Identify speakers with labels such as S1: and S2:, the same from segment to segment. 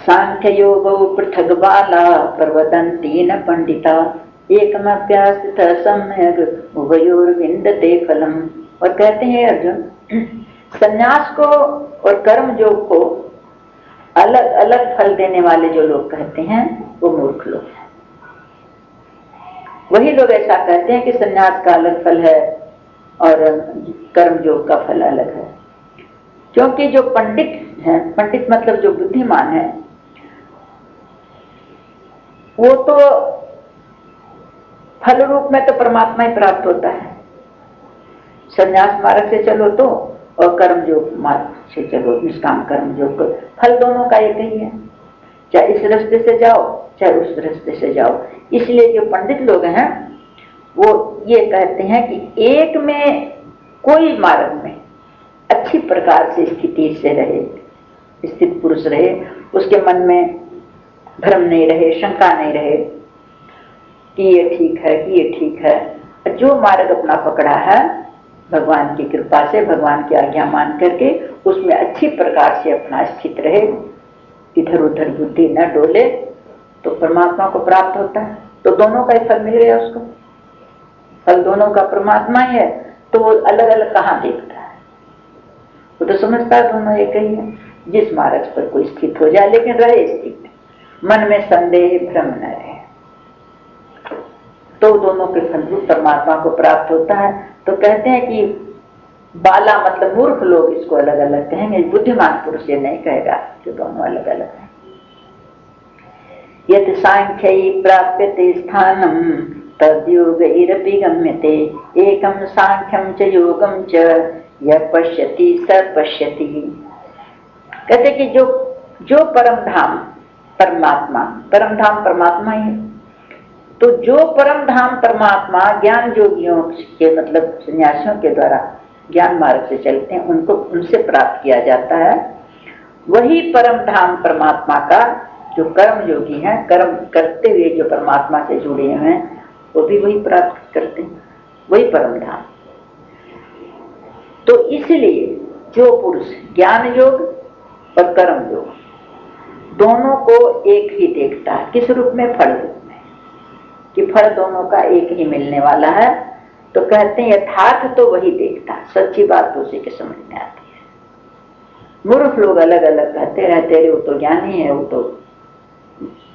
S1: सांख्य योगो पृथक बाला प्रवदन्ति न पंडिता एकमभ्यासित सम्यक उभयोर्विन्दते फलम। और कहते हैं अर्जुन, संन्यास को और कर्म योग को अलग अलग फल देने वाले जो लोग कहते हैं वो मूर्ख लोग हैं। वही लोग ऐसा कहते हैं कि संन्यास का अलग फल है और कर्म योग का फल अलग है। क्योंकि जो पंडित हैं, पंडित मतलब जो बुद्धिमान है, वो तो फल रूप में तो परमात्मा ही प्राप्त होता है। संन्यास मार्ग से चलो तो और कर्म योग मार्ग से चलो, निष्काम कर्म योग, फल दोनों का एक ही है, चाहे इस रास्ते से जाओ चाहे उस रास्ते से जाओ। इसलिए जो पंडित लोग हैं वो ये कहते हैं कि एक में कोई मार्ग में अच्छी प्रकार से स्थिति से रहे, स्थित पुरुष रहे, उसके मन में भ्रम नहीं रहे, शंका नहीं रहे कि ये ठीक है कि ये ठीक है। जो मार्ग अपना पकड़ा है भगवान की कृपा से, भगवान की आज्ञा मान करके उसमें अच्छी प्रकार से अपना स्थित रहे, इधर उधर बुद्धि न डोले, तो परमात्मा को प्राप्त होता है। तो दोनों का ही फल मिल गया उसको, फल दोनों का परमात्मा ही है। तो वो अलग अलग कहाँ देखता है, वो तो समझता है दोनों एक ही है। जिस मार्ग पर कोई स्थित हो जाए, लेकिन रहे स्थित, मन में संदेह भ्रम न रहे, तो दोनों के फलरूप परमात्मा को प्राप्त होता है। तो कहते हैं कि बाला मतलब मूर्ख लोग इसको अलग अलग कहेंगे, बुद्धिमान पुरुष ये नहीं कहेगा कि दोनों अलग अलग हैं। यत् सांख्यै प्राप्यते स्थानम तद्योगैरपि गम्यते एकम सांख्यम च योगम च यः पश्यति स पश्यति। कहते कि जो परम धाम परमात्मा, परम धाम परमात्मा ही है, तो जो परम धाम परमात्मा ज्ञान योगियों के मतलब सन्यासियों के द्वारा ज्ञान मार्ग से चलते हैं, उनको उनसे प्राप्त किया जाता है, वही परम धाम परमात्मा का जो कर्म योगी हैं, कर्म करते हुए जो परमात्मा से जुड़े हुए हैं, वो भी वही प्राप्त करते हैं, वही परम धाम। तो इसलिए जो पुरुष ज्ञान योग और कर्म योग दोनों को एक ही देखता है, किस रूप में? फल रूप में, कि फल दोनों का एक ही मिलने वाला है। तो कहते हैं यथार्थ तो वही देखता है, सच्ची बात तो उसी के समझ में आती है। मूर्ख लोग अलग अलग कहते रहते हैं, वो तो ज्ञानी है, वो तो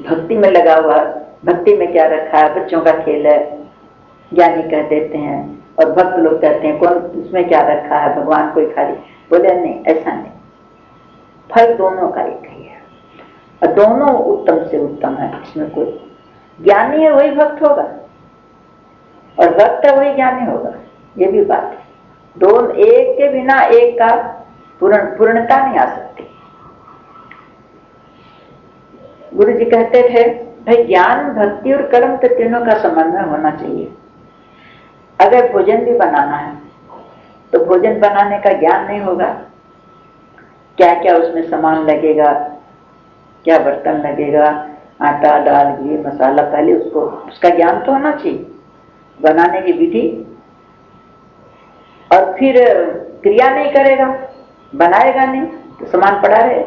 S1: भक्ति में लगा हुआ, भक्ति में क्या रखा है, बच्चों का खेल है, ज्ञानी कह देते हैं। और भक्त लोग कहते हैं कौन उसमें क्या रखा है, भगवान कोई खाली, बोले नहीं, ऐसा नहीं, फल दोनों का एक ही है और दोनों उत्तम से उत्तम है। इसमें कोई ज्ञानी है वही भक्त होगा और भक्त है वही ज्ञानी होगा, ये भी बात है। दोनों एक के बिना एक का पूर्णता नहीं आ सकती। गुरु जी कहते थे भाई ज्ञान भक्ति और कर्म तो तीनों का समन्वय होना चाहिए। अगर भोजन भी बनाना है तो भोजन बनाने का ज्ञान नहीं होगा, क्या क्या उसमें सामान लगेगा, क्या बर्तन लगेगा, आटा दाल घी मसाला, पहले उसको उसका ज्ञान तो होना चाहिए, बनाने की विधि। और फिर क्रिया नहीं करेगा, बनाएगा नहीं तो सामान पड़ा रहे,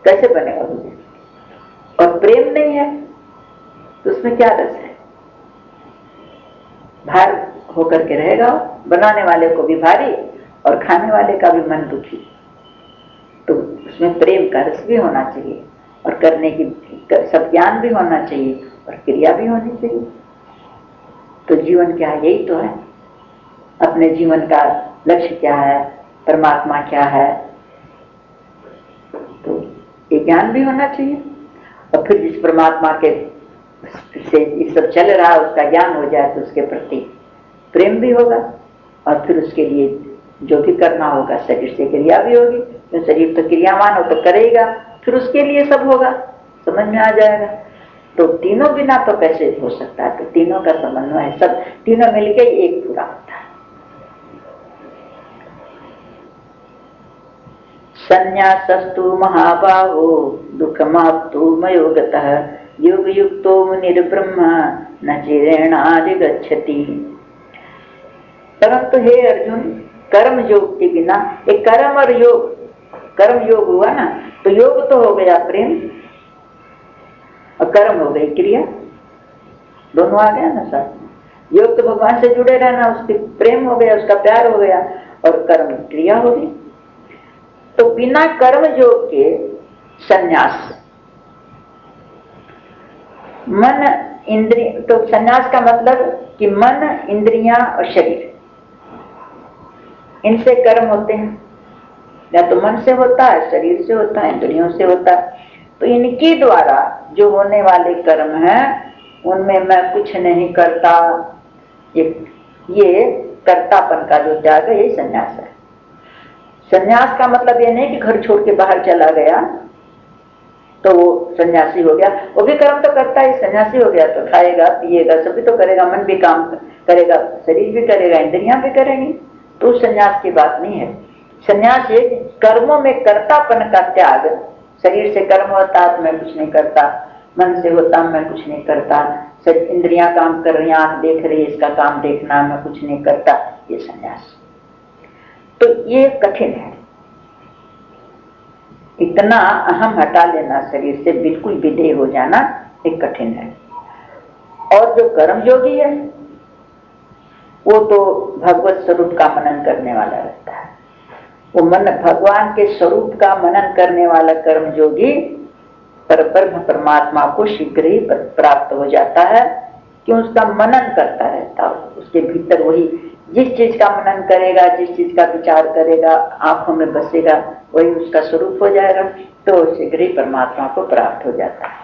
S1: कैसे बनेगा भोजन? और प्रेम नहीं है तो उसमें क्या रस है? भार होकर के रहेगा, बनाने वाले को भी भारी और खाने वाले का भी मन दुखी। तो उसमें प्रेम का रस भी होना चाहिए और करने की सब ज्ञान भी होना चाहिए और क्रिया भी होनी चाहिए। तो जीवन क्या है? यही तो है, अपने जीवन का लक्ष्य क्या है, परमात्मा क्या है, तो ये ज्ञान भी होना चाहिए। और फिर जिस परमात्मा के से ये सब चल रहा है उसका ज्ञान हो जाए तो उसके प्रति प्रेम भी होगा और फिर उसके लिए जो भी करना होगा शरीर से क्रिया भी होगी, तो शरीर तो क्रियावान हो तो करेगा, फिर उसके लिए सब होगा, समझ में आ जाएगा। तो तीनों बिना तो कैसे हो सकता है? तो तीनों का समन्वय है, सब तीनों मिलके एक पूरा होता है। संन्यासस्तु महाबाहो दुःखमाप्तु मयोगतः योग युक्तो मुनिर्ब्रह्म न चिरेणाधिगच्छति। परंतु हे अर्जुन, कर्म योग के बिना, एक कर्म और योग, कर्म योग हुआ ना, तो योग तो हो गया प्रेम और कर्म हो गई क्रिया, दोनों आ गया ना साथ में। योग तो भगवान से जुड़े रहना, उसके प्रेम हो गया, उसका प्यार हो गया, और कर्म क्रिया हो गई। तो बिना कर्म योग के संन्यास, मन इंद्रिय, तो संन्यास का मतलब कि मन इंद्रियां और शरीर, इनसे कर्म होते हैं, या तो मन से होता है, शरीर से होता है, इंद्रियों से होता है। तो इनके द्वारा जो होने वाले कर्म हैं उनमें मैं कुछ नहीं करता, ये कर्तापन का जो त्याग है, ये संन्यास है। संन्यास का मतलब ये नहीं कि घर छोड़ के बाहर चला गया तो वो सन्यासी हो गया, वो भी कर्म तो करता है, सन्यासी हो गया तो खाएगा पिएगा सभी तो करेगा, मन भी काम करेगा, शरीर भी करेगा, इंद्रियां भी करेंगी, तो संन्यास की बात नहीं है। संन्यास ये कर्मों में कर्तापन का त्याग, शरीर से कर्म होता तो मैं कुछ नहीं करता, मन से होता मैं कुछ नहीं करता, इंद्रियां काम कर रही, आंख देख रही, इसका काम देखना, मैं कुछ नहीं करता, ये संन्यास। तो ये कठिन है, इतना अहम हटा लेना शरीर से, बिल्कुल विदेह हो जाना, एक कठिन है। और जो कर्म योगी है वो तो भगवत स्वरूप का मनन करने वाला रहता है, वो मन भगवान के स्वरूप का मनन करने वाला कर्म योगी परब्रह्म परमात्मा को शीघ्र ही प्राप्त हो जाता है, क्यों उसका मनन करता रहता है, उसके भीतर वही जिस चीज का मनन करेगा, जिस चीज का विचार करेगा, आंखों में बसेगा, वही उसका स्वरूप हो जाएगा, तो शीघ्र ही परमात्मा को प्राप्त हो जाता है।